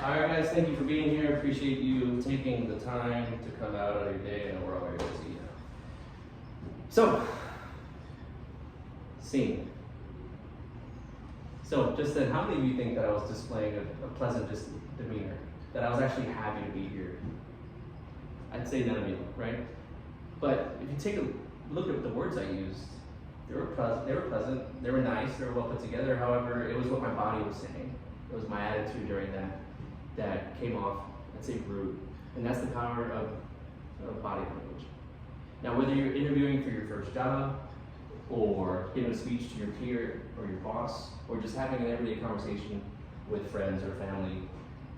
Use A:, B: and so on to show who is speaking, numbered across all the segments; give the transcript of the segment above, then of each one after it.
A: All right, guys, thank you for being here. Appreciate you taking the time to come out on your day. I know we're all very busy. So, scene. So, just then, how many of you think that I was displaying a pleasant demeanor? That I was actually happy to be here? I'd say none of you, right? But if you take a look at the words I used, they were pleasant, they were nice, they were well put together. However, it was what my body was saying. It was my attitude during that came off, I'd say, rude. And that's the power of body language. Now, whether you're interviewing for your first job, or giving a speech to your peer or your boss, or just having an everyday conversation with friends or family,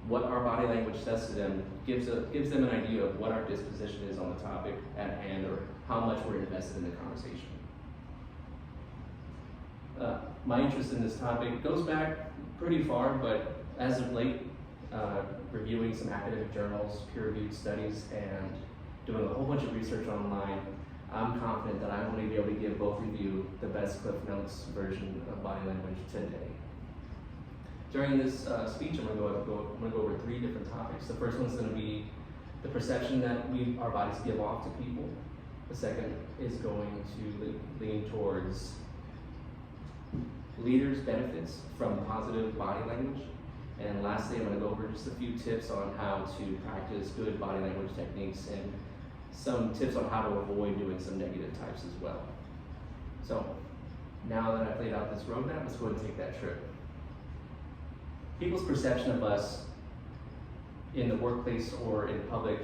A: what our body language says to them gives them an idea of what our disposition is on the topic at hand, or how much we're invested in the conversation. My interest in this topic goes back pretty far, but as of late, reviewing some academic journals, peer-reviewed studies, and doing a whole bunch of research online, I'm confident that I'm going to be able to give both of you the best Cliff Notes version of body language today. During this speech, I'm going to go over 3 different topics. The first one's going to be the perception that our bodies give off to people. The second is going to lean towards leaders' benefits from positive body language. And lastly, I'm going to go over just a few tips on how to practice good body language techniques and some tips on how to avoid doing some negative types as well. So, now that I've laid out this roadmap, let's go ahead and take that trip. People's perception of us in the workplace or in public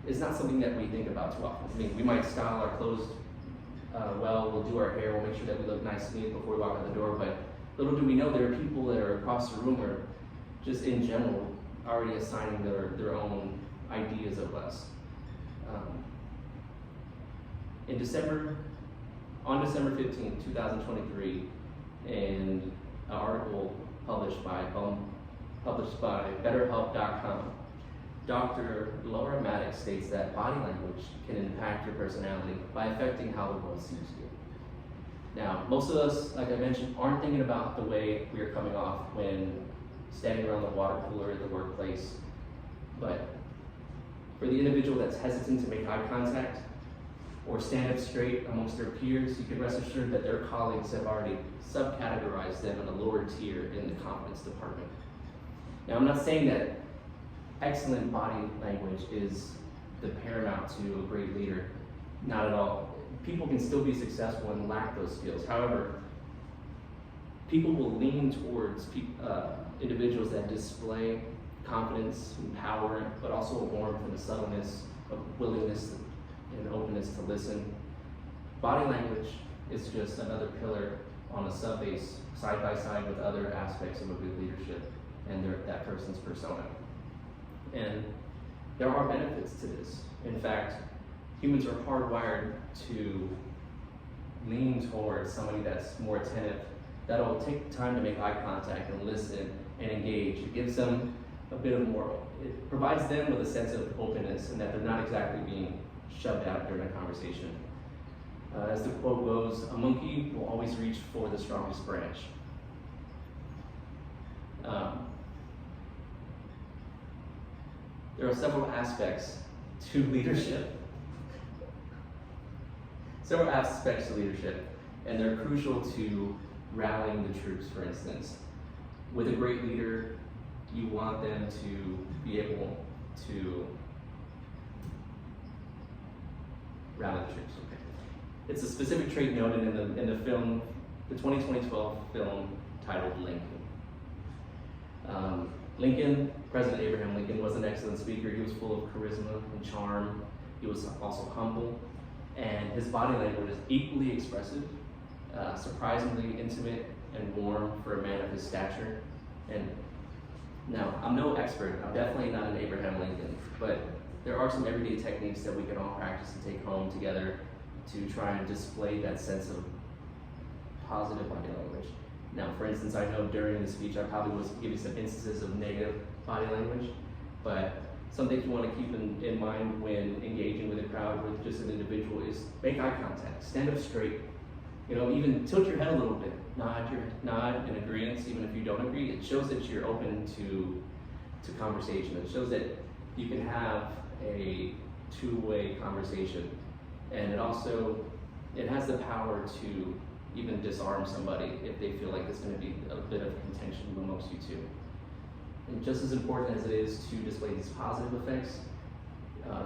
A: is not something that we think about too often. I mean, we might style our clothes well, we'll do our hair, we'll make sure that we look nice and neat before we walk out the door, but little do we know there are people that are across the room or just in general already assigning their own ideas of us. On December 15, 2023, in an article published by BetterHelp.com, Dr. Laura Maddox states that body language can impact your personality by affecting how the world sees you. Now, most of us, like I mentioned, aren't thinking about the way we are coming off when standing around the water cooler at the workplace, but for the individual that's hesitant to make eye contact or stand up straight amongst their peers, you can rest assured that their colleagues have already subcategorized them in a lower tier in the confidence department. Now, I'm not saying that excellent body language is the paramount to a great leader. Not at all. People can still be successful and lack those skills. However, people will lean towards individuals that display confidence and power, but also a warmth and a subtleness, of willingness and openness to listen. Body language is just another pillar on a sub-base, side by side with other aspects of a good leadership and that person's persona. And there are benefits to this. In fact, humans are hardwired to lean towards somebody that's more attentive, that'll take the time to make eye contact and listen and engage. It gives them a bit of it provides them with a sense of openness and that they're not exactly being shoved out during a conversation. As the quote goes, a monkey will always reach for the strongest branch. There are several aspects to leadership. And they're crucial to rallying the troops, for instance. With a great leader, you want them to be able to rally the troops. Okay. It's a specific trait noted in the film, the 2012 film titled Lincoln. President Abraham Lincoln was an excellent speaker. He was full of charisma and charm. He was also humble, and his body language is equally expressive, surprisingly intimate and warm for a man of his stature. And now, I'm no expert. I'm definitely not an Abraham Lincoln, but there are some everyday techniques that we can all practice and take home together to try and display that sense of positive body language. Now, for instance, I know during the speech I probably was giving some instances of negative body language, but some things you want to keep in mind when engaging with a crowd, with just an individual, is make eye contact, stand up straight, even tilt your head a little bit, nod in agreement, even if you don't agree. It shows that you're open to to conversation. It shows that you can have a two-way conversation, and it has the power to even disarm somebody if they feel like there's going to be a bit of contention amongst you two. And just as important as it is to display these positive effects,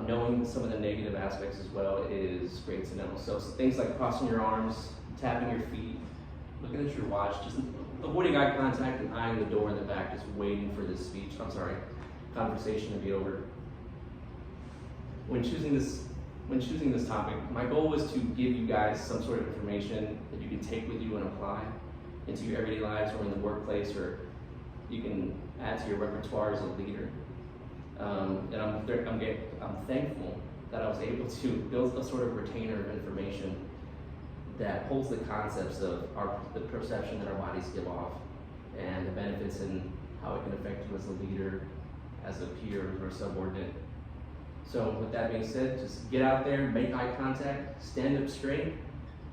A: knowing some of the negative aspects as well is great to know. So things like crossing your arms, tapping your feet, looking at your watch, just avoiding eye contact and eyeing the door in the back, just waiting for this conversation to be over. When choosing this topic, my goal was to give you guys some sort of information that you can take with you and apply into your everyday lives or in the workplace, or you can add to your repertoire as a leader. And I'm thankful that I was able to build a sort of retainer of information that holds the concepts of the perception that our bodies give off and the benefits and how it can affect you as a leader, as a peer, or subordinate. So with that being said, just get out there, make eye contact, stand up straight,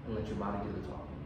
A: and let your body do the talking.